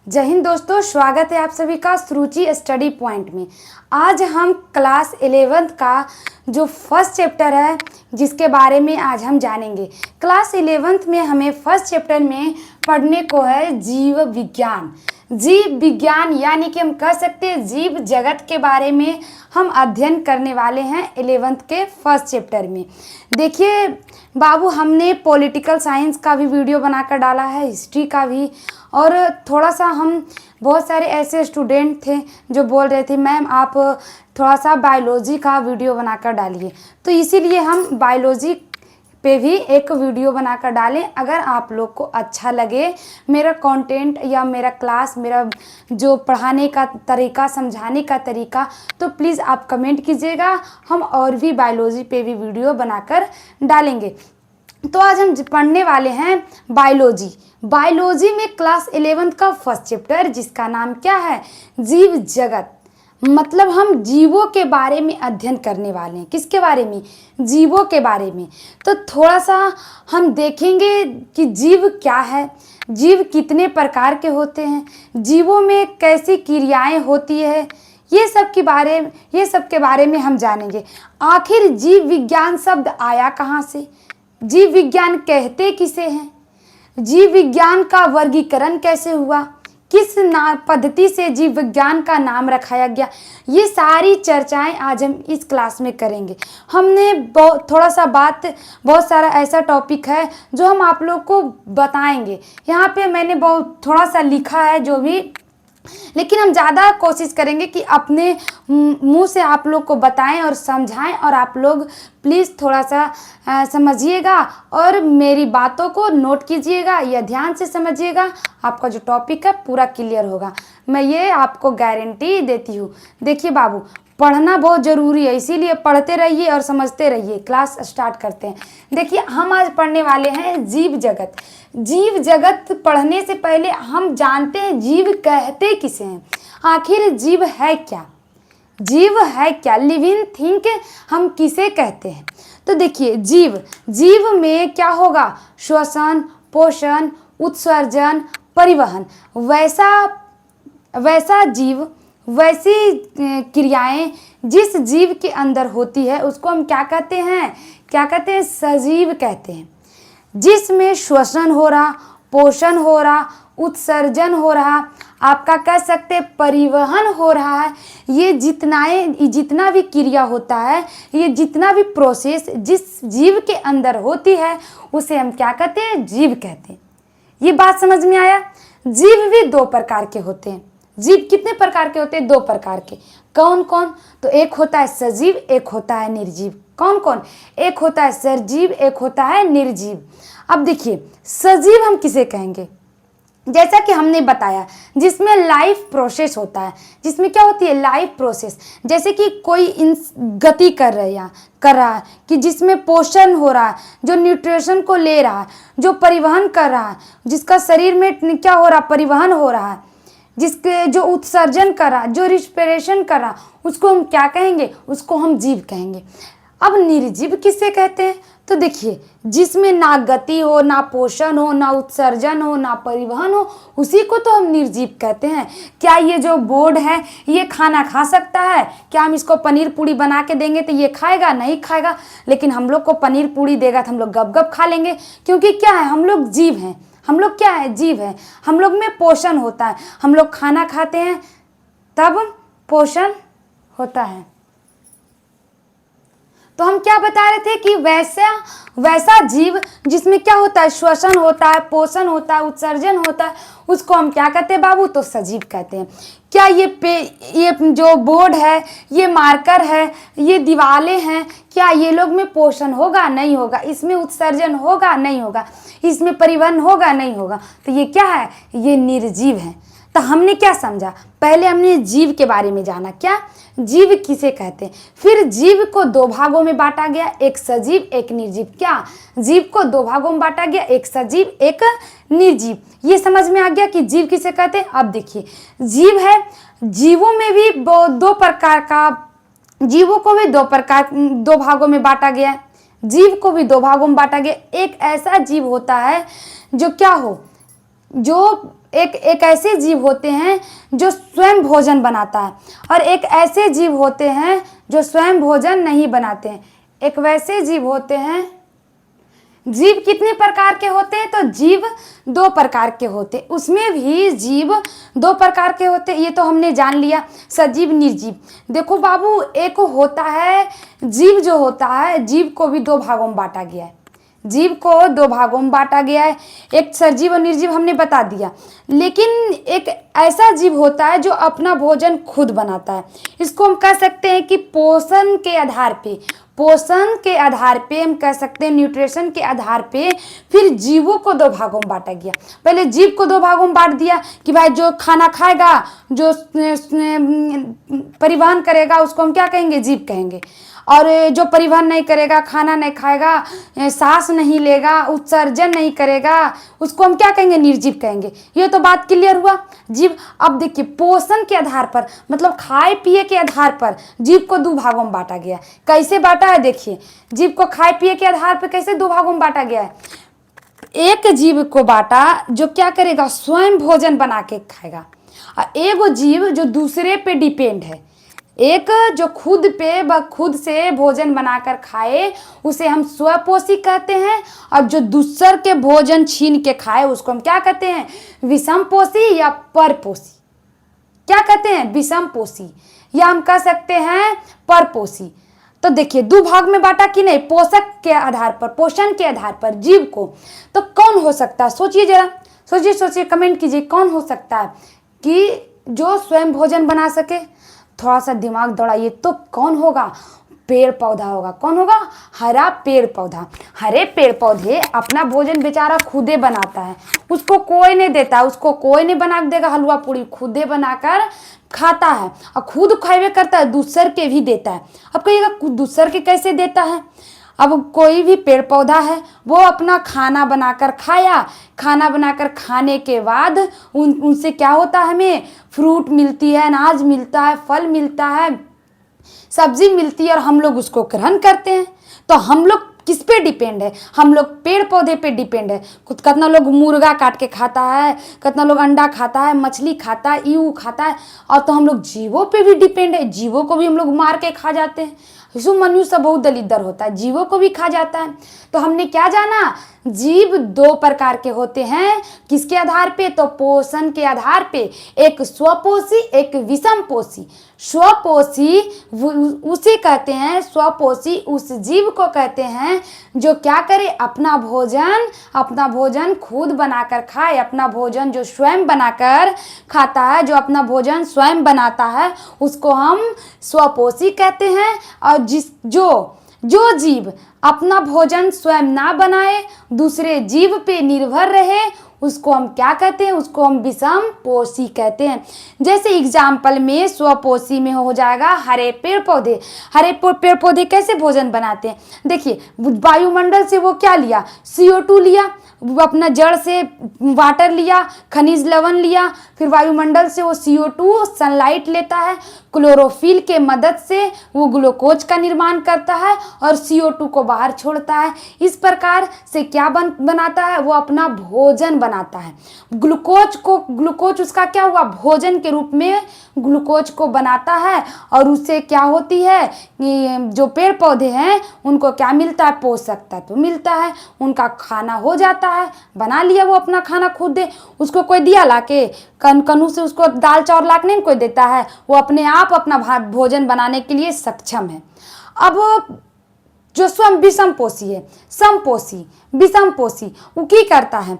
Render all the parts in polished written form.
जय हिंद दोस्तों, स्वागत है आप सभी का सुरुचि स्टडी पॉइंट में। आज हम क्लास 11th का जो फर्स्ट चैप्टर है जिसके बारे में आज हम जानेंगे। क्लास 11th में हमें फर्स्ट चैप्टर में पढ़ने को है जीव विज्ञान। जीव विज्ञान यानी कि हम कह सकते हैं जीव जगत के बारे में हम अध्ययन करने वाले हैं 11th के फर्स्ट चैप्टर में। देखिए बाबू, हमने पॉलिटिकल साइंस का भी वीडियो बनाकर डाला है, हिस्ट्री का भी, और थोड़ा सा हम बहुत सारे ऐसे स्टूडेंट थे जो बोल रहे थे मैम आप थोड़ा सा बायोलॉजी का वीडियो बनाकर डालिए, तो इसीलिए हम बायोलॉजी पे भी एक वीडियो बनाकर डालें। अगर आप लोग को अच्छा लगे मेरा कंटेंट या मेरा क्लास, मेरा जो पढ़ाने का तरीका, समझाने का तरीका, तो प्लीज़ आप कमेंट कीजिएगा, हम और भी बायोलॉजी पे भी वीडियो बनाकर डालेंगे। तो आज हम पढ़ने वाले हैं बायोलॉजी। बायोलॉजी में क्लास 11th का फर्स्ट चैप्टर जिसका नाम क्या है, जीव जगत। मतलब हम जीवों के बारे में अध्ययन करने वाले हैं। किसके बारे में? जीवों के बारे में। तो थोड़ा सा हम देखेंगे कि जीव क्या है, जीव कितने प्रकार के होते हैं, जीवों में कैसी क्रियाएं होती है, ये सब के बारे में हम जानेंगे। आखिर जीव विज्ञान शब्द आया कहाँ से, जीव विज्ञान कहते किसे हैं, जीव विज्ञान का वर्गीकरण कैसे हुआ, किस पद्धति से जीव विज्ञान का नाम रखाया गया, ये सारी चर्चाएं आज हम इस क्लास में करेंगे। हमने बहुत सारा ऐसा टॉपिक है जो हम आप लोग को बताएंगे। यहाँ पे मैंने थोड़ा सा लिखा है जो भी, लेकिन हम ज़्यादा कोशिश करेंगे कि अपने मुंह से आप लोग को बताएं और समझाएं, और आप लोग प्लीज़ थोड़ा सा समझिएगा और मेरी बातों को नोट कीजिएगा या ध्यान से समझिएगा। आपका जो टॉपिक है पूरा क्लियर होगा, मैं ये आपको गारंटी देती हूँ। देखिए बाबू, पढ़ना बहुत ज़रूरी है, इसीलिए पढ़ते रहिए और समझते रहिए। क्लास स्टार्ट करते हैं। देखिए हम आज पढ़ने वाले हैं जीव जगत। जीव जगत पढ़ने से पहले हम जानते हैं जीव कहते किसे हैं। आखिर जीव है क्या, जीव है क्या, लिविंग थिंग हम किसे कहते हैं। तो देखिए जीव में क्या होगा, श्वसन, पोषण, उत्सर्जन, परिवहन। वैसा जीव, वैसी क्रियाएं जिस जीव के अंदर होती है उसको हम क्या कहते हैं, सजीव कहते हैं। जिसमें श्वसन हो रहा, पोषण हो रहा, उत्सर्जन हो रहा, आपका कह सकते परिवहन हो रहा है, ये जितना भी क्रिया होता है, ये जितना भी प्रोसेस जिस जीव के अंदर होती है उसे हम क्या कहते हैं, जीव कहते हैं। ये बात समझ में आया। जीव भी दो प्रकार के होते हैं। जीव कितने प्रकार के होते हैं? दो प्रकार के। कौन कौन? तो एक होता है सजीव, एक होता है निर्जीव। कौन कौन? एक होता है सजीव, एक होता है निर्जीव। अब देखिए सजीव हम किसे कहेंगे, जैसा कि हमने बताया जिसमें लाइफ प्रोसेस होता है। जिसमें क्या होती है, लाइफ प्रोसेस। जैसे कि कोई गति कर रहा है कि जिसमें पोषण हो रहा है, जो न्यूट्रिशन को ले रहा है, जो परिवहन कर रहा है, जिसका शरीर में क्या हो रहा, परिवहन हो रहा है, जिसके जो उत्सर्जन कर रहा, जो रिस्पिरेशन कर रहा, उसको हम क्या कहेंगे, उसको हम जीव कहेंगे। अब निर्जीव किससे कहते हैं? तो देखिए जिसमें ना गति हो, ना पोषण हो, ना उत्सर्जन हो, ना परिवहन हो, उसी को तो हम निर्जीव कहते हैं। क्या ये जो बोर्ड है ये खाना खा सकता है? क्या हम इसको पनीर पूड़ी बना के देंगे तो ये खाएगा? नहीं खाएगा। लेकिन हम लोग को पनीर पूड़ी देगा तो हम लोग गप गप खा लेंगे, क्योंकि क्या है, हम लोग जीव हैं। हम लोग क्या है, जीव है। हम लोग में पोषण होता है, हम लोग खाना खाते हैं तब पोषण होता है। तो हम क्या बता रहे थे कि वैसा जीव जिसमें क्या होता है, श्वसन होता है, पोषण होता है, उत्सर्जन होता है, उसको हम क्या कहते हैं बाबू, तो सजीव कहते हैं। क्या ये जो बोर्ड है, ये मार्कर है, ये दीवारें हैं, क्या ये लोग में पोषण होगा? नहीं होगा। इसमें उत्सर्जन होगा? नहीं होगा। इसमें परिवहन होगा? नहीं होगा। तो ये क्या है, ये निर्जीव है। तो हमने क्या समझा, पहले हमने जीव के बारे में जाना, क्या जीव किसे कहते हैं। फिर जीव को दो भागों में बांटा गया, एक सजीव एक निर्जीव। क्या जीव को दो भागों में बांटा गया, एक सजीव एक निर्जीव। ये समझ में आ गया कि जीव किसे कहते हैं। अब देखिए जीव है, जीवों में भी दो भागों में बांटा गया। जीव को भी दो भागों में बांटा गया। एक ऐसा जीव होता है जो क्या हो, जो एक ऐसे जीव होते हैं जो स्वयं भोजन बनाता है, और एक ऐसे जीव होते हैं जो स्वयं भोजन नहीं बनाते हैं। एक वैसे जीव होते हैं। जीव कितने प्रकार के होते हैं? तो जीव 2 प्रकार के होते हैं। उसमें भी जीव 2 प्रकार के होते हैं, ये तो हमने जान लिया, सजीव निर्जीव। देखो बाबू, एक होता है जीव, जो होता है जीव को भी 2 भागों में बांटा गया है। जीव को 2 भागों में बांटा गया है, एक सजीव और निर्जीव हमने बता दिया। लेकिन एक ऐसा जीव होता है जो अपना भोजन खुद बनाता है। इसको हम कह सकते हैं कि पोषण के आधार पे, पोषण के आधार पे हम कह सकते हैं, न्यूट्रिशन के आधार पे फिर जीवों को 2 भागों में बांटा गया। पहले जीव को 2 भागों में बांट दिया कि भाई जो खाना खाएगा, जो परिवहन करेगा, उसको हम क्या कहेंगे? जीव कहेंगे। और जो परिवहन नहीं करेगा, खाना नहीं खाएगा, सांस नहीं लेगा, उत्सर्जन नहीं करेगा, उसको हम क्या कहेंगे? निर्जीव कहेंगे। ये तो बात क्लियर हुआ। जीव, अब देखिए पोषण के आधार पर, मतलब खाए पिए के आधार पर जीव को 2 भागों में बांटा गया। कैसे बांटा है? देखिए, जीव को खाए पिए के आधार पर कैसे 2 भागों में बांटा गया है। एक जीव को बांटा जो क्या करेगा? स्वयं भोजन बना के खाएगा। और एक जीव जो दूसरे पे डिपेंड है, एक जो खुद से भोजन बनाकर खाए, उसे हम स्वपोषी कहते हैं। और जो दूसर के भोजन छीन के खाए, उसको हम क्या कहते हैं? विषमपोषी या परपोषी। क्या कहते हैं? विषमपोषी, या हम कह सकते हैं परपोषी। तो देखिए 2 भाग में बांटा कि नहीं? पोषक के आधार पर, पोषण के आधार पर जीव को। तो कौन हो सकता है? सोचिए जरा, सोचिए, कमेंट कीजिए, कौन हो सकता है कि जो स्वयं भोजन बना सके? थोड़ा सा दिमाग दौड़ाइए, तो कौन होगा? पेड़ पौधा होगा। कौन होगा? हरा पेड़ पौधा। हरे पेड़ पौधे अपना भोजन बेचारा खुदे बनाता है, उसको कोई नहीं देता, उसको कोई नहीं बना देगा। हलवा पूरी खुदे बनाकर खाता है, और खुद खाए करता है, दूसर के भी देता है। अब कहिएगा दूसर के कैसे देता है? अब कोई भी पेड़ पौधा है, वो अपना खाना बनाकर खाया, खाना बनाकर खाने के बाद उनसे क्या होता है? हमें फ्रूट मिलती है, अनाज मिलता है, फल मिलता है, सब्जी मिलती है, और हम लोग उसको ग्रहण करते हैं। तो हम लोग किस पे डिपेंड है? हम लोग पेड़ पौधे पे डिपेंड है। कितना लोग मुर्गा काट के खाता है, कितना लोग अंडा खाता है, मछली खाता है, ईऊ खाता है। और तो हम लोग जीवों पे भी डिपेंड है, जीवों को भी हम लोग मार के खा जाते हैं। मनुष्य बहुत दलिद्र होता है, जीवों को भी खा जाता है। तो हमने क्या जाना? जीव 2 प्रकार के होते हैं। किसके आधार पे? तो पोषण के आधार पे, एक स्वपोषी, एक विषमपोषी। स्वपोषी उसे कहते हैं, स्वपोषी उस जीव को कहते हैं जो क्या करे? अपना भोजन खुद बनाकर खाए, अपना भोजन जो स्वयं बनाकर खाता है, जो अपना भोजन स्वयं बनाता है, उसको हम स्वपोषी कहते हैं। और जो जीव अपना भोजन स्वयं ना बनाए, दूसरे जीव पे निर्भर रहे, उसको हम क्या कहते हैं? उसको हम विषमपोषी कहते हैं। जैसे एग्जाम्पल में स्वपोषी में हो जाएगा हरे पेड़ पौधे। हरे पेड़ पौधे कैसे भोजन बनाते हैं? देखिए, वायुमंडल से वो क्या लिया? CO2 लिया, अपना जड़ से वाटर लिया, खनिज लवण लिया, फिर वायुमंडल से वो CO2 सनलाइट लेता है, क्लोरोफिल के मदद से वो ग्लूकोज का निर्माण करता है और CO2 को बाहर छोड़ता है। इस प्रकार से क्या बनाता है? वो अपना भोजन बनाता है। ग्लूकोज उसका क्या हुआ? भोजन के रूप में ग्लूकोज को बनाता है, और उससे क्या होती है कि जो पेड़ पौधे हैं उनको क्या मिलता है? पोषक तत्व मिलता है, उनका खाना हो जाता है। बना लिया वो अपना खाना खुद दे, उसको कोई दिया लाके, कनू से उसको दाल चावल लाके नहीं कोई देता है, वो अपने आप अपना भोजन बनाने के लिए सक्षम है। अब जो स्वयं विषमपोषी है, समपोषी, विषमपोषी, वो की करता है?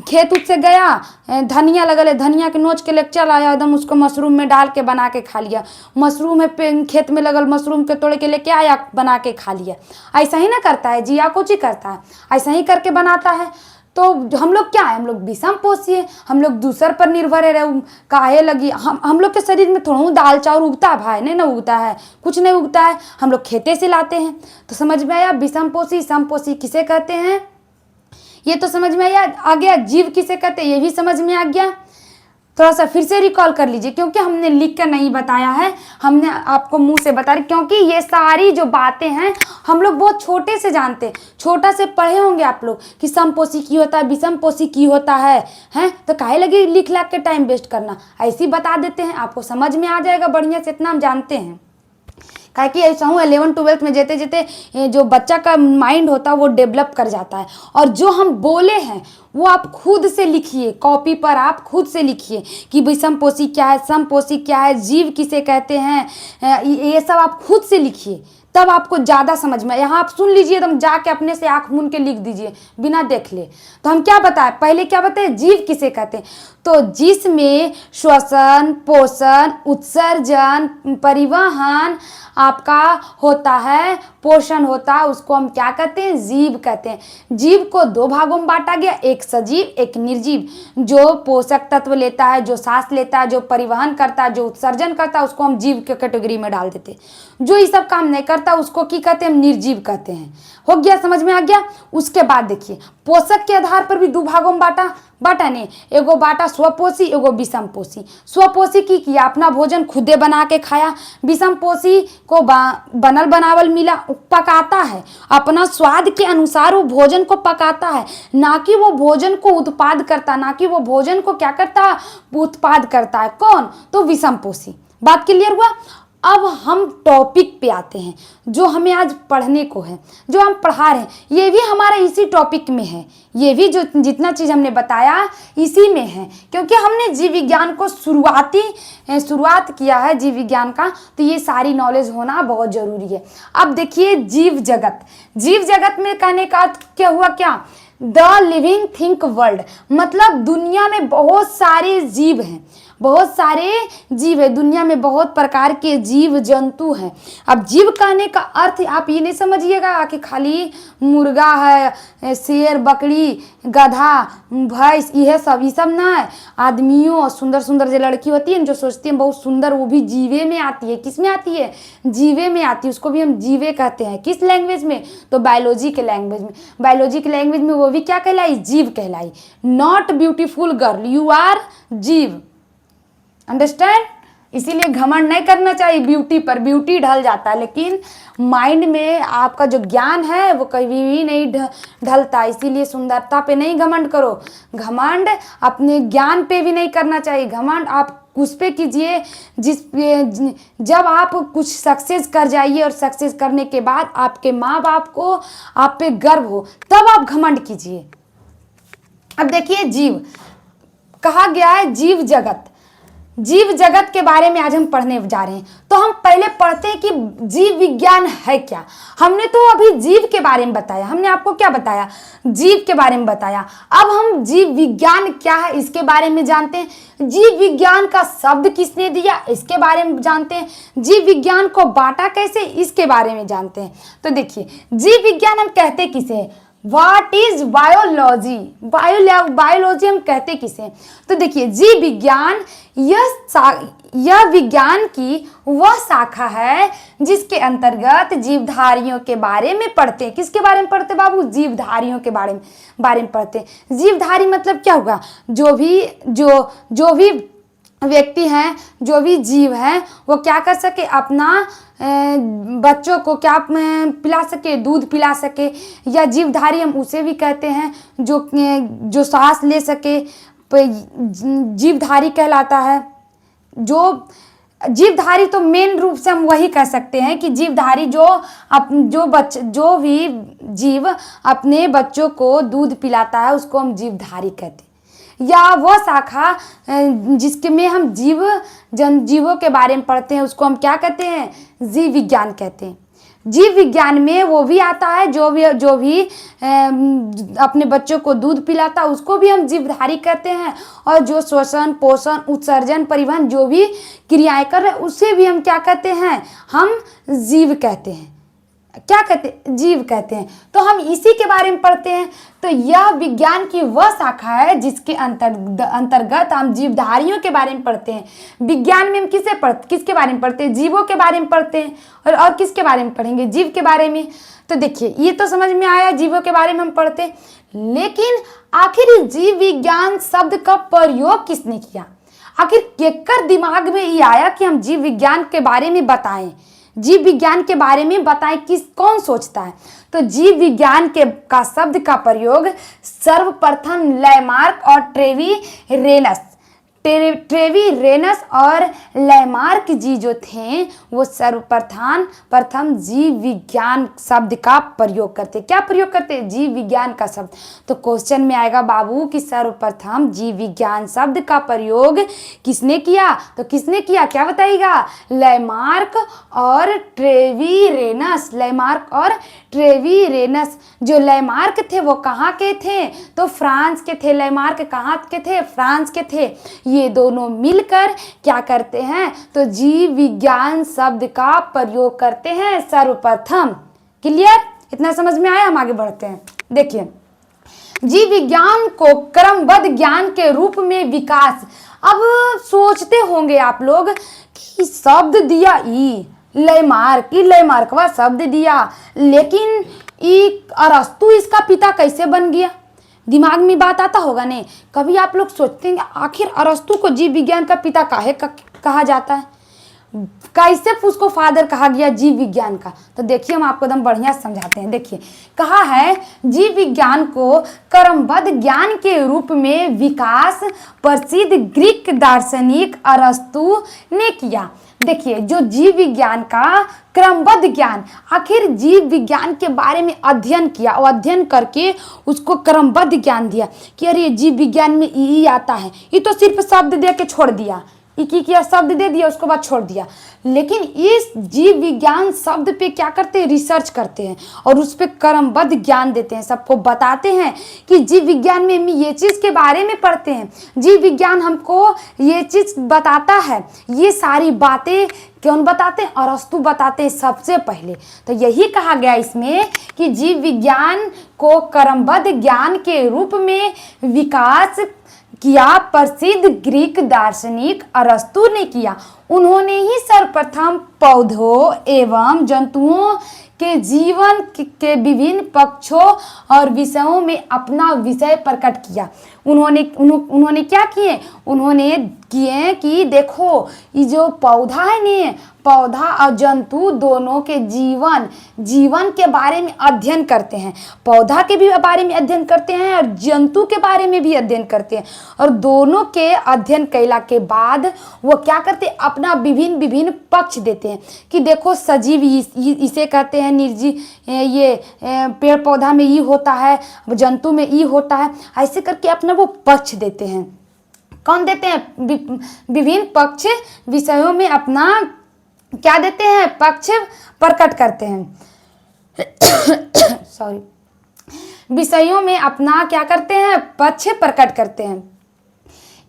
खेत से गया, धनिया लगल है, धनिया के नोच के लेके चल आया, एकदम उसको मशरूम में डाल के बना के खा लिया। मशरूम है, खेत में लगल मशरूम के तोड़ के लेके आया, बना के खा लिया। ऐसा ही ना करता है? जिया कुछ ही करता है, ऐसा ही करके बनाता है। तो हम लोग क्या है? हम लोग विषमपोषी है, हम लोग दूसर पर निर्भर है। काहे लगी हम लोग के शरीर में थोड़ा दाल चावल उगता है भाई? नहीं ना उगता है, कुछ नहीं उगता है, हम लोग खेते से लाते हैं। तो समझ में आया विषमपोषी समपोषी किसे कहते हैं? ये तो समझ में आ गया। जीव किसे कहते हैं ये भी समझ में आ गया। थोड़ा सा फिर से रिकॉल कर लीजिए, क्योंकि हमने लिख कर नहीं बताया है, हमने आपको मुंह से बता रहे, क्योंकि ये सारी जो बातें हैं हम लोग बहुत छोटे से जानते हैं, छोटा से पढ़े होंगे आप लोग कि समपोषी की होता है, विषमपोषी की होता है, हैं? तो काहे लगे लिख लाख के टाइम वेस्ट करना, ऐसे ही बता देते हैं, आपको समझ में आ जाएगा बढ़िया से, इतना हम जानते हैं। काहे कि ऐसा हूँ 11th-12th में जेते जेते जो बच्चा का माइंड होता है वो डेवलप कर जाता है, और जो हम बोले हैं वो आप खुद से लिखिए, कॉपी पर आप खुद से लिखिए कि विषमपोषी क्या है, समपोषी क्या है, जीव किसे कहते हैं, ये सब आप खुद से लिखिए, तब आपको ज़्यादा समझ में। यहाँ आप सुन लीजिए, एकदम जाके अपने से आँख मूंद के लिख दीजिए बिना देख ले। तो हम क्या बताएं, पहले क्या बताए, जीव किसे कहते हैं, तो जिसमें श्वसन, पोषण, उत्सर्जन, परिवहन आपका होता है, पोषण होता है, उसको हम क्या कहते हैं, जीव कहते हैं। जीव को दो भागों में बांटा गया, एक सजीव एक निर्जीव। जो पोषक तत्व लेता है, जो सांस लेता है, जो परिवहन करता है, जो उत्सर्जन करता है, उसको हम जीव के कैटेगरी में डाल देते हैं। जो ये सब काम नहीं करता उसको की कहते हैं, हम निर्जीव कहते हैं। हो गया, समझ में आ गया। उसके बाद देखिए, पोषक के आधार पर भी दो भागों में बाटा नहीं, एगो बाटा स्वपोषी, एगो विषमपोषी। स्वपोषी की किया, अपना भोजन खुदे बना के खाया। विषमपोषी को बनल बनावल मिला, पकाता है, अपना स्वाद के अनुसार वो भोजन को पकाता है, ना कि वो भोजन को उत्पाद करता, ना कि वो भोजन को क्या करता, उत्पाद करता है। कौन, तो विषमपोषी। बात क्लियर हुआ। अब हम टॉपिक पे आते हैं जो हमें आज पढ़ने को है, जो हम पढ़ा रहे हैं, ये भी हमारा इसी टॉपिक में है। ये भी जो जितना चीज़ हमने बताया इसी में है, क्योंकि हमने जीव विज्ञान को शुरुआत किया है जीव विज्ञान का, तो ये सारी नॉलेज होना बहुत ज़रूरी है। अब देखिए, जीव जगत में कहने का अर्थ क्या हुआ, क्या, द लिविंग थिंक वर्ल्ड, मतलब दुनिया में बहुत सारे जीव हैं, बहुत सारे जीव है दुनिया में, बहुत प्रकार के जीव जंतु हैं। अब जीव कहने का अर्थ आप ये नहीं समझिएगा कि खाली मुर्गा है, शेर, बकरी, गधा, भैंस, ये सब ना है। आदमियों, सुंदर सुंदर जो लड़की होती है जो सोचती है बहुत सुंदर, वो भी जीवे में आती है। किस में आती है, जीवे में आती है, उसको भी हम जीवे कहते हैं। किस लैंग्वेज में, तो बायोलॉजी के लैंग्वेज में। बायोलॉजी के लैंग्वेज में वो भी क्या कहलाई, जीव कहलाई। Not beautiful girl, you are jeev, understand. इसीलिए घमंड नहीं करना चाहिए ब्यूटी पर, ब्यूटी ढल जाता है, लेकिन माइंड में आपका जो ज्ञान है वो कभी भी नहीं ढलता। इसीलिए सुंदरता पे नहीं घमंड करो, घमंड अपने ज्ञान पे भी नहीं करना चाहिए। घमंड आप उस पे कीजिए जब आप कुछ सक्सेस कर जाइए, और सक्सेस करने के बाद आपके माँ बाप को आप पे गर्व हो, तब आप घमंड कीजिए। अब देखिए, जीव कहा गया है, जीव जगत के बारे में आज हम पढ़ने जा रहे हैं। तो हम पहले पढ़ते हैं कि जीव विज्ञान है क्या। हमने तो अभी जीव के बारे में बताया, हमने आपको क्या बताया, जीव के बारे में बताया। अब हम जीव विज्ञान क्या है इसके बारे में जानते हैं। जीव विज्ञान का शब्द किसने दिया इसके बारे में जानते हैं। जीव विज्ञान को बांटा कैसे इसके बारे में जानते हैं। तो देखिए, जीव विज्ञान हम कहते किसे हैं, What is बायोलॉजी, बायोलॉजी हम कहते किसे। तो देखिए, जीव विज्ञान यह विज्ञान की वह शाखा है जिसके अंतर्गत जीवधारियों के बारे में पढ़ते हैं। किसके बारे में पढ़ते बाबू, जीवधारियों के बारे में पढ़ते हैं। जीवधारी मतलब क्या होगा, जो भी व्यक्ति हैं, जो भी जीव हैं, वो क्या कर सके, अपना बच्चों को क्या पिला सके, दूध पिला सके। या जीवधारी हम उसे भी कहते हैं जो सांस ले सके, जीवधारी कहलाता है। जो जीवधारी तो मेन रूप से हम वही कह सकते हैं कि जीवधारी जो भी जीव अपने बच्चों को दूध पिलाता है उसको हम जीवधारी कहते हैं। या वह शाखा जिसके में हम जीवों के बारे में पढ़ते हैं उसको हम क्या कहते हैं, जीव विज्ञान कहते हैं। जीव विज्ञान में वो भी आता है जो भी अपने बच्चों को दूध पिलाता है उसको भी हम जीवधारी कहते हैं। और जो श्वसन, पोषण, उत्सर्जन, परिवहन जो भी क्रियाएं कर रहे हैं उसे भी हम क्या कहते हैं, हम जीव कहते हैं। क्या कहते हैं, जीव कहते हैं। तो हम इसी के बारे में पढ़ते हैं। तो यह विज्ञान की वह शाखा है जिसके अंतर्गत हम जीवधारियों के बारे में पढ़ते हैं। विज्ञान में हम किसके बारे में पढ़ते हैं, जीवों के बारे में पढ़ते हैं। और किसके बारे में पढ़ेंगे, जीव के बारे में। तो देखिए, ये तो समझ में आया, जीवों के बारे में हम पढ़ते हैं। लेकिन आखिर जीव विज्ञान शब्द का प्रयोग किसने किया, आखिर केकर दिमाग में ये आया कि हम जीव विज्ञान के बारे में बताएं, जीव विज्ञान के बारे में बताएं, कौन सोचता है? तो जीव विज्ञान के का शब्द का प्रयोग सर्वप्रथम लैमार्क और ट्रेवी रेनस और लैमार्क जी जो थे वो प्रथम जीव विज्ञान शब्द का प्रयोग करते। क्या प्रयोग करते? जीव विज्ञान का शब्द। तो क्वेश्चन में आएगा बाबू कि सर्वप्रथम जीव विज्ञान शब्द का प्रयोग किसने किया? तो किसने किया क्या बताइएगा? लैमार्क और ट्रेवी रेनस। लैमार्क और ट्रेवी रेनस। जो लैमार्क थे वो कहाँ के थे? तो फ्रांस के थे। लैमार्क कहाँ के थे? फ्रांस के थे। ये दोनों मिलकर क्या करते हैं? तो जीव विज्ञान शब्द का प्रयोग करते हैं सर्वप्रथम। क्लियर? इतना समझ में आया? हम आगे बढ़ते हैं। देखिए, जीव विज्ञान को क्रमबद्ध ज्ञान के रूप में विकास। अब सोचते होंगे आप लोग कि शब्द दिया लैमार्कवा शब्द दिया, लेकिन अरस्तु इसका पिता कैसे बन गया? दिमाग में बात आता होगा नहीं? कभी आप लोग सोचते हैं आखिर अरस्तु को जीव विज्ञान का पिता काहे कहा जाता है? कैसे उसको फादर कहा गया जीव विज्ञान का? तो देखिए, हम आपको एकदम बढ़िया समझाते हैं। देखिए, कहा है जीव विज्ञान को क्रमबद्ध ज्ञान के रूप में विकास प्रसिद्ध ग्रीक दार्शनिक अरस्तु ने किया। देखिए, जो जीव विज्ञान का क्रमबद्ध ज्ञान, आखिर जीव विज्ञान के बारे में अध्ययन किया और अध्ययन करके उसको क्रमबद्ध ज्ञान दिया कि अरे जीव विज्ञान में ये आता है। ये तो सिर्फ शब्द दे के छोड़ दिया, किया शब्द दे दिया, उसके बाद छोड़ दिया। लेकिन इस जीव विज्ञान शब्द पे क्या करते हैं? रिसर्च करते हैं और उस पे क्रमबद्ध ज्ञान देते हैं, सबको बताते हैं कि जीव विज्ञान में हम ये चीज़ के बारे में पढ़ते हैं, जीव विज्ञान हमको ये चीज़ बताता है। ये सारी बातें कौन बताते हैं? अरस्तु बताते हैं सबसे पहले। तो यही कहा गया इसमें कि जीव विज्ञान को क्रमबद्ध ज्ञान के रूप में विकास किया प्रसिद्ध ग्रीक दार्शनिक अरस्तु ने किया। उन्होंने ही सर्वप्रथम पौधों एवं जंतुओं के जीवन के विभिन्न पक्षों और विषयों में अपना विषय प्रकट किया। उन्होंने क्या किए? उन्होंने किए कि देखो, ये जो पौधा है ने, पौधा और जंतु दोनों के जीवन के बारे में अध्ययन करते हैं। पौधा के भी बारे में अध्ययन करते हैं और जंतु के बारे में भी अध्ययन करते हैं। और दोनों के अध्ययन कैला के बाद वो क्या करते हैं? अपना विभिन्न पक्ष देते हैं कि देखो, सजीव इसे कहते हैं, निर्जीव ये पेड़ पौधा में ये होता है, जंतु में ये होता है। ऐसे करके अपना वो पक्ष देते हैं। कौन देते हैं? विभिन्न पक्ष विषयों में अपना क्या देते हैं? पक्ष प्रकट करते हैं। सॉरी, विषयों में अपना क्या करते हैं? पक्ष प्रकट करते हैं।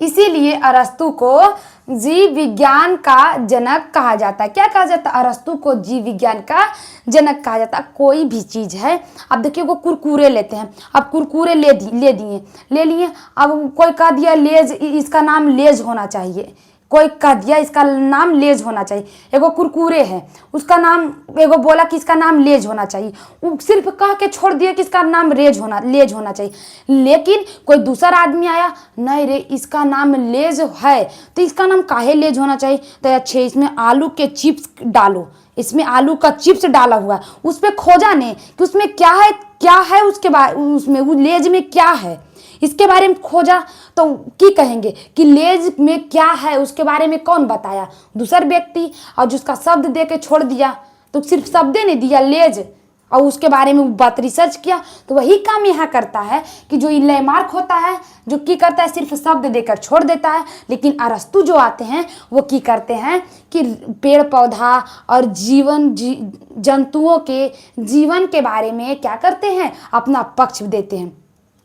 इसीलिए अरस्तु को जीव विज्ञान का जनक कहा जाता है। क्या कहा जाता है? अरस्तु को जीव विज्ञान का जनक कहा जाता है। कोई भी चीज़ है, अब देखिए वो कुरकुरे लेते हैं, अब कुरकुरे ले लिए, अब कोई कह दिया लेज, इसका नाम लेज होना चाहिए, कोई कह दिया इसका नाम लेज होना चाहिए। एगो कुरकुरे है, उसका नाम एगो बोला कि इसका नाम लेज होना चाहिए, वो सिर्फ कह के छोड़ दिया कि इसका नाम लेज होना चाहिए। लेकिन कोई दूसरा आदमी आया, नहीं रे इसका नाम लेज है तो इसका नाम काहे लेज होना चाहिए? तो अच्छा इसमें आलू के चिप्स डालो, इसमें आलू का चिप्स डाला हुआ है, उस पर खोजा नहीं कि उसमें क्या है उसके बाद, उसमें वो लेज में क्या है इसके बारे में खोजा। तो की कहेंगे कि लेज में क्या है उसके बारे में कौन बताया? दूसरा व्यक्ति। और जिसका शब्द दे के छोड़ दिया, तो सिर्फ शब्द नहीं दिया लेज, और उसके बारे में बात रिसर्च किया। तो वही काम यहाँ करता है कि जो लैमार्क होता है, जो की करता है सिर्फ शब्द देकर छोड़ देता है। लेकिन अरस्तु जो आते हैं वो की करते हैं कि पेड़ पौधा और जंतुओं के जीवन के बारे में क्या करते हैं? अपना पक्ष देते हैं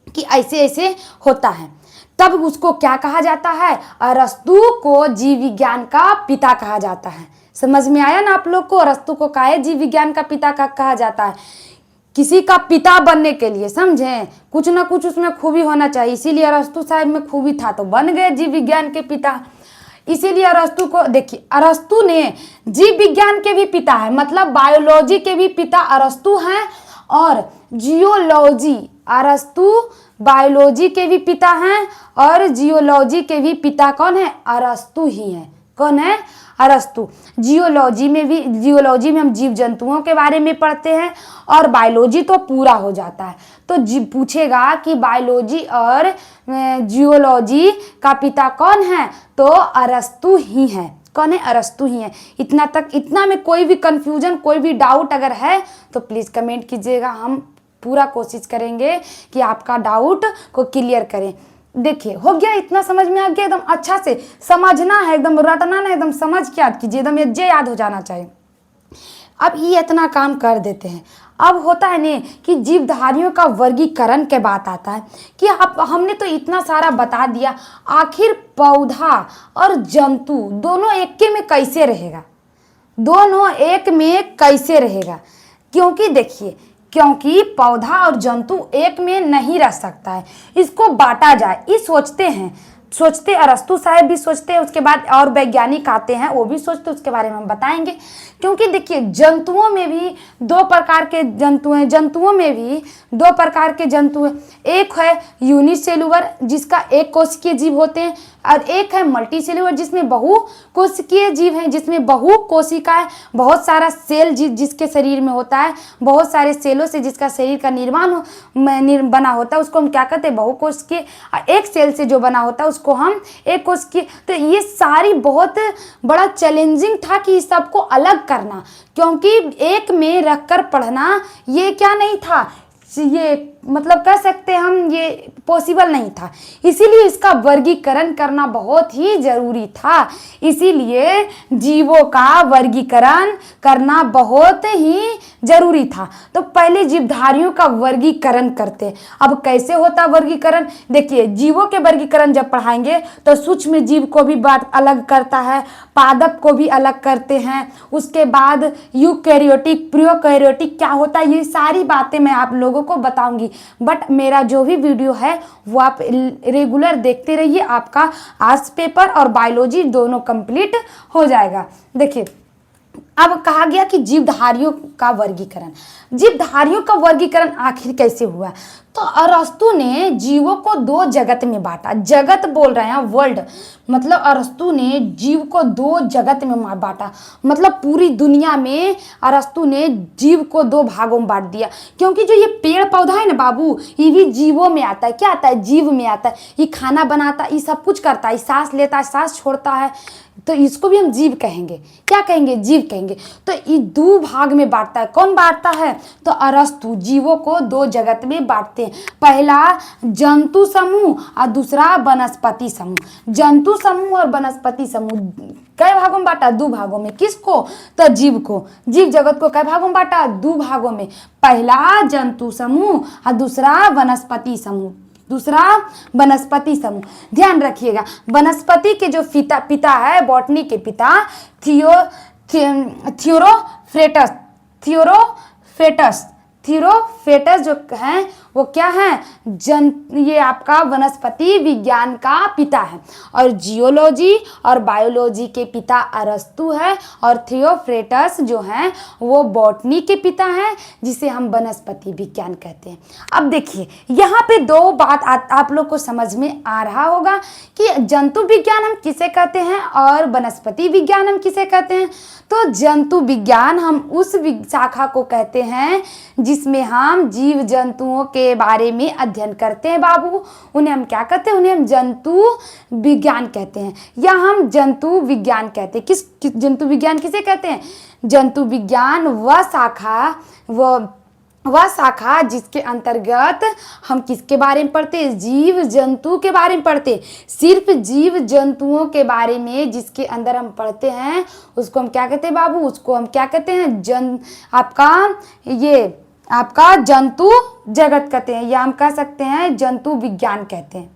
कि ऐसे ऐसे होता है। तब उसको क्या कहा जाता है? अरस्तु को जीव विज्ञान का पिता कहा जाता है। समझ में आया ना आप लोग को? अरस्तु को काहे जीव विज्ञान का पिता कहा जाता है? किसी का पिता बनने के लिए, समझे, कुछ ना कुछ उसमें खूबी होना चाहिए। इसीलिए अरस्तु साहब में खूबी था तो बन गए जीव विज्ञान के पिता। इसीलिए अरस्तु को देखिए, अरस्तु ने जीव विज्ञान के भी पिता है, मतलब बायोलॉजी के भी पिता अरस्तु हैं, और जियोलॉजी, अरस्तु बायोलॉजी के भी पिता हैं और जियोलॉजी के भी पिता कौन है? अरस्तु ही हैं। कौन है? अरस्तु। जियोलॉजी में हम जीव जंतुओं के बारे में पढ़ते हैं और बायोलॉजी तो पूरा हो जाता है। तो पूछेगा कि बायोलॉजी और जियोलॉजी का पिता कौन है? तो अरस्तु ही है। कौन है? अरस्तु ही है। इतना में कोई भी कंफ्यूजन, कोई भी डाउट अगर है तो प्लीज कमेंट कीजिएगा। हम पूरा कोशिश करेंगे कि आपका डाउट को क्लियर करें। देखिए, हो गया? इतना समझ में आ गया? एकदम अच्छा से समझना है, एकदम रटना ना, एकदम समझ के याद कीजिए, एकदम ये याद हो जाना चाहिए। अब ये इतना काम कर देते हैं। अब होता है ने कि जीवधारियों का वर्गीकरण के बात आता है कि हमने तो इतना सारा बता दिया, आखिर पौधा और जंतु दोनों एक में कैसे रहेगा? दोनों एक में कैसे रहेगा? क्योंकि देखिए, क्योंकि पौधा और जंतु एक में नहीं रह सकता है, इसको बांटा जाए, ये सोचते अरस्तु साहब भी सोचते हैं, उसके बाद और वैज्ञानिक आते हैं वो भी सोचते, उसके बारे में हम बताएंगे। क्योंकि देखिए, जंतुओं में भी दो प्रकार के जंतु हैं, एक है यूनिसेलुलर जिसका एक कोशिकीय जीव होते हैं, और एक है मल्टी सेलुलर जिसमें बहुकोशिकीय जीव हैं, जिसमें बहु कोशिकाएं, बहुत सारा सेल जिसके शरीर में होता है, बहुत सारे सेलों से जिसका शरीर का निर्माण बना होता है, उसको हम क्या कहते हैं? बहुकोशिकीय। एक सेल से जो बना होता है उसको हम एक कोशिकीय। तो ये सारी बहुत बड़ा चैलेंजिंग था कि इस सबको अलग करना, क्योंकि एक में रखकर पढ़ना ये क्या नहीं था, ये मतलब कह सकते हैं हम, ये पॉसिबल नहीं था। इसीलिए इसका वर्गीकरण करना बहुत ही जरूरी था। इसीलिए जीवों का वर्गीकरण करना बहुत ही जरूरी था। तो पहले जीवधारियों का वर्गीकरण करते। अब कैसे होता वर्गीकरण? देखिए, जीवों के वर्गीकरण जब पढ़ाएंगे तो सूक्ष्म जीव को भी बात अलग करता है, पादप को भी अलग करते हैं, उसके बाद यूकैरियोटिक, प्रोकैरियोटिक क्या होता है, ये सारी बातें मैं आप लोगों को बताऊंगी। बट मेरा जो भी वीडियो है वो आप रेगुलर देखते रहिए, आपका आर्ट्स पेपर और बायोलॉजी दोनों कंप्लीट हो जाएगा। देखिए, अब कहा गया कि जीवधारियों का वर्गीकरण आखिर कैसे हुआ? तो अरस्तु ने जीवों को दो जगत में बांटा। जगत बोल रहे हैं, वर्ल्ड, मतलब अरस्तु ने जीव को दो जगत में बांटा, मतलब पूरी दुनिया में अरस्तु ने जीव को दो भागों में बांट दिया। क्योंकि जो ये पेड़ पौधा है ना बाबू, ये भी जीवों में आता है। क्या आता है? जीव में आता है। ये खाना बनाता है, ये सब कुछ करता है, सांस लेता है, सांस छोड़ता है, तो इसको भी हम जीव कहेंगे। क्या कहेंगे? जीव कहेंगे। तो ये दो भाग में बांटता है। कौन बांटता है? तो अरस्तु जीवों को दो जगत में बांटते हैं। पहला जंतु समूह और दूसरा वनस्पति समूह। जंतु समूह और वनस्पति समूह कई भागों में बांटा? दो भागों में। किसको? तो जीव को, जीव जगत को कई भागों में बांटा? दो भागों में। पहला जंतु समूह और दूसरा वनस्पति समूह। ध्यान रखिएगा, वनस्पति के जो पिता है, बॉटनी के पिता थियोरोफेटस जो हैं वो क्या है? ये आपका वनस्पति विज्ञान का पिता है। और जियोलॉजी और बायोलॉजी के पिता अरस्तु है, और थियोफ्रेटस जो हैं वो बॉटनी के पिता हैं, जिसे हम वनस्पति विज्ञान कहते हैं। अब देखिए, यहाँ पे दो बात आप लोग को समझ में आ रहा होगा कि जंतु विज्ञान हम किसे कहते हैं और वनस्पति विज्ञान हम किसे कहते हैं। तो जंतु विज्ञान हम उस शाखा को कहते हैं जिसमें हम जीव जंतुओं के बारे में अध्ययन करते हैं बाबू। उन्हें हम क्या कहते हैं? उन्हें हम जंतु विज्ञान कहते हैं, या हम जंतु विज्ञान कहते हैं। किस जंतु विज्ञान किसे कहते हैं? जंतु विज्ञान वह शाखा जिसके अंतर्गत हम किसके बारे में पढ़ते हैं? जीव जंतु के बारे में पढ़ते हैं। सिर्फ जीव जंतुओं के बारे में जिसके अंदर हम पढ़ते हैं उसको हम क्या कहते हैं बाबू? उसको हम क्या कहते हैं? आपका जंतु जगत कहते हैं, या हम कह सकते हैं जंतु विज्ञान कहते हैं,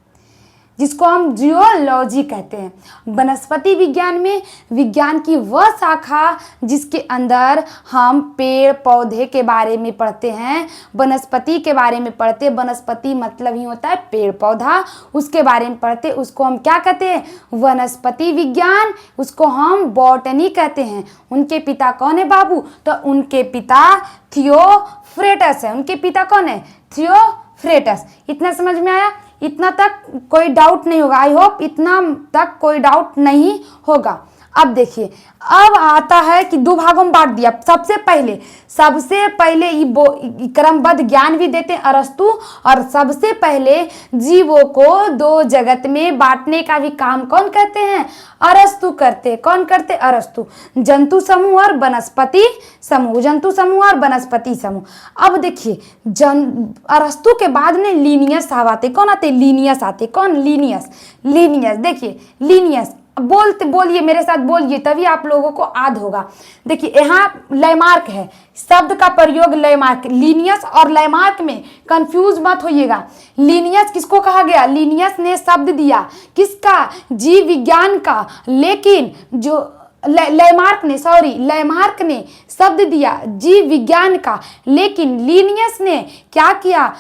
जिसको हम जियोलॉजी कहते हैं। वनस्पति विज्ञान में विज्ञान की वह शाखा जिसके अंदर हम पेड़ पौधे के बारे में पढ़ते हैं, वनस्पति के बारे में पढ़ते हैं। वनस्पति मतलब ही होता है पेड़ पौधा, उसके बारे में पढ़ते, उसको हम क्या कहते हैं? वनस्पति विज्ञान। उसको हम बॉटनी कहते हैं। उनके पिता कौन है बाबू? तो उनके पिता थियोफ्रेटस है। उनके पिता कौन है? फ्रेटस। इतना समझ में आया? इतना तक कोई डाउट नहीं होगा। आई होप इतना तक कोई डाउट नहीं होगा। अब देखिए, अब आता है कि दो भागों में बांट दिया। सबसे पहले ये क्रमबद्ध ज्ञान भी देते हैं अरस्तु, और सबसे पहले जीवों को दो जगत में बांटने का भी काम कौन करते हैं? अरस्तु करते हैं। कौन करते? अरस्तु। जंतु समूह और वनस्पति समूह, जंतु समूह और वनस्पति समूह। अब देखिए, अरस्तु के बाद में लीनियस साहब आते। कौन आते? लीनियस आते। कौन? लीनियस। देखिए लीनियस, बोलिए मेरे साथ, बोलिए, तभी आप लोगों को याद होगा। देखिए यहाँ लैमार्क है, शब्द का प्रयोग लैमार्क, लीनियस और लैमार्क में कंफ्यूज मत होइएगा। लीनियस किसको कहा गया? लीनियस ने शब्द दिया किसका? जीव विज्ञान का, लेकिन जो लैमार्क ने शब्द दिया जीव विज्ञान का, लेकिन लीनियस ने क्या किया?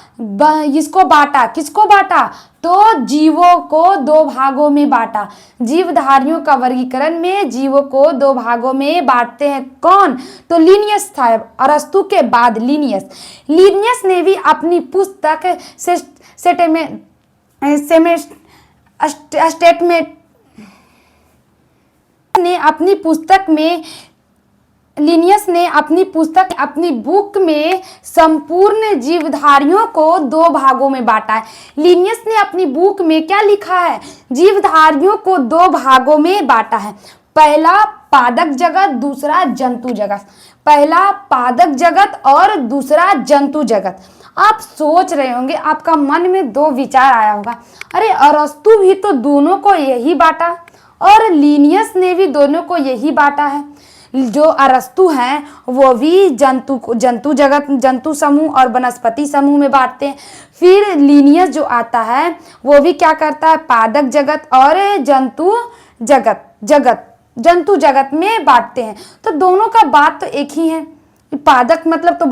इसको बांटा। किसको बांटा? तो जीवों को दो भागों में बांटा। जीवधारियों का वर्गीकरण में जीवों को दो भागों में बांटते हैं। कौन? तो लीनियस था। अरस्तु के बाद लीनियस ने भी अपनी पुस्तक अपनी बुक में संपूर्ण जीवधारियों को दो भागों में बांटा है। लीनियस ने अपनी बुक में क्या लिखा है? जीवधारियों को दो भागों में बांटा है। पहला पादक जगत, दूसरा जंतु जगत। पहला पादक जगत और दूसरा जंतु जगत। आप सोच रहे होंगे, आपका मन में दो विचार आया होगा, अरे अरस्तु भी तो दोनों को यही बांटा और लीनियस ने भी दोनों को यही बांटा है। जो अरस्तु हैं वो भी जंतु जगत, जंतु समूह और वनस्पति समूह में बांटते हैं। फिर लीनियस जो आता है वो भी क्या करता है? पादक जगत और जंतु जगत में बांटते हैं। तो दोनों का बात तो एक ही है। पादक मतलब तो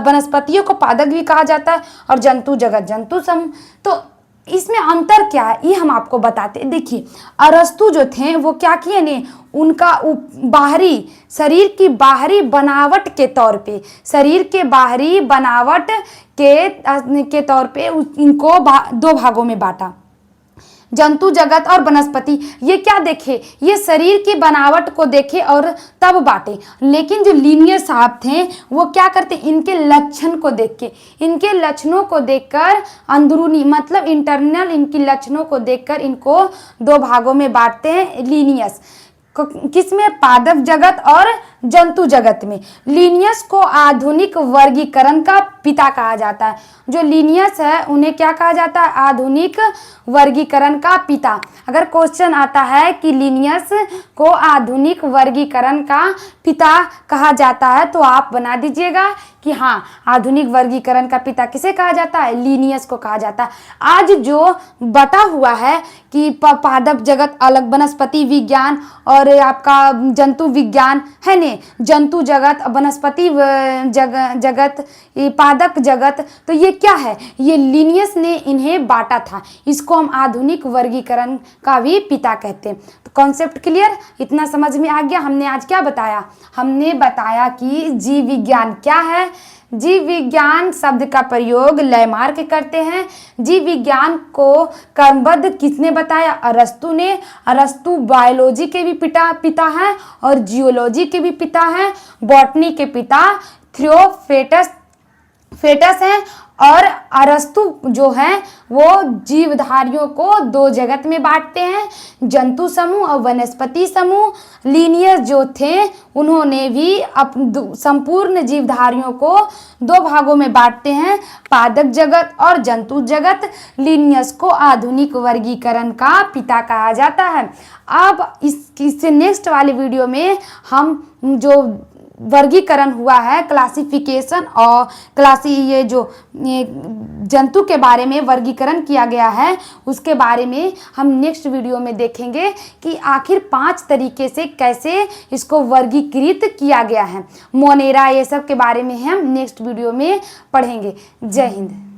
वनस्पतियों को पादक भी कहा जाता है और जंतु जगत जंतु समूह। तो इसमें अंतर क्या है ये हम आपको बताते हैं। देखिए अरस्तु जो थे वो क्या किए ने, उनका शरीर की बाहरी बनावट के तौर पे इनको दो भागों में बांटा, जंतु जगत और वनस्पति। ये क्या देखे? ये शरीर की बनावट को देखे और तब बांटे। लेकिन जो लीनियस साहब थे वो क्या करते? इनके लक्षण को देख के, इनके लक्षणों को देखकर, अंदरूनी मतलब इंटरनल इनकी लक्षणों को देखकर इनको दो भागों में बांटते हैं लीनियस। किसमें? पादप जगत और जंतु जगत में। लीनियस को आधुनिक वर्गीकरण का पिता कहा जाता है। जो लीनियस है उन्हें क्या कहा जाता है? आधुनिक वर्गीकरण का पिता। अगर क्वेश्चन आता है कि लीनियस को आधुनिक वर्गीकरण का पिता कहा जाता है तो आप बना दीजिएगा कि हाँ, आधुनिक वर्गीकरण का पिता किसे कहा जाता है? लीनियस को कहा जाता है। आज जो बता हुआ है कि पादप जगत अलग, वनस्पति विज्ञान और आपका जंतु विज्ञान है ने, जंतु जगत, वनस्पति जगत, पादक जगत, तो ये क्या है? ये लीनियस ने इन्हें बांटा था। इसको हम आधुनिक वर्गीकरण का भी पिता कहते हैं। तो कॉन्सेप्ट क्लियर? इतना समझ में आ गया? हमने आज क्या बताया? हमने बताया कि जीव विज्ञान क्या है। जीव विज्ञान शब्द का प्रयोग लैमार्क करते हैं। जीव विज्ञान को क्रमबद्ध किसने बताया? अरस्तु ने। अरस्तु बायोलॉजी के भी पिता हैं और जियोलॉजी के भी पिता हैं। बॉटनी के पिता फेटस हैं। और अरस्तु जो हैं वो जीवधारियों को दो जगत में बांटते हैं, जंतु समूह और वनस्पति समूह। लीनियस जो थे उन्होंने भी संपूर्ण जीवधारियों को दो भागों में बांटते हैं, पादक जगत और जंतु जगत। लीनियस को आधुनिक वर्गीकरण का पिता कहा जाता है। अब इससे नेक्स्ट वाले वीडियो में हम जो वर्गीकरण हुआ है, क्लासिफिकेशन और ये जो जंतु के बारे में वर्गीकरण किया गया है उसके बारे में हम नेक्स्ट वीडियो में देखेंगे कि आखिर 5 तरीके से कैसे इसको वर्गीकृत किया गया है। मोनेरा ये सब के बारे में हम नेक्स्ट वीडियो में पढ़ेंगे। जय हिंद।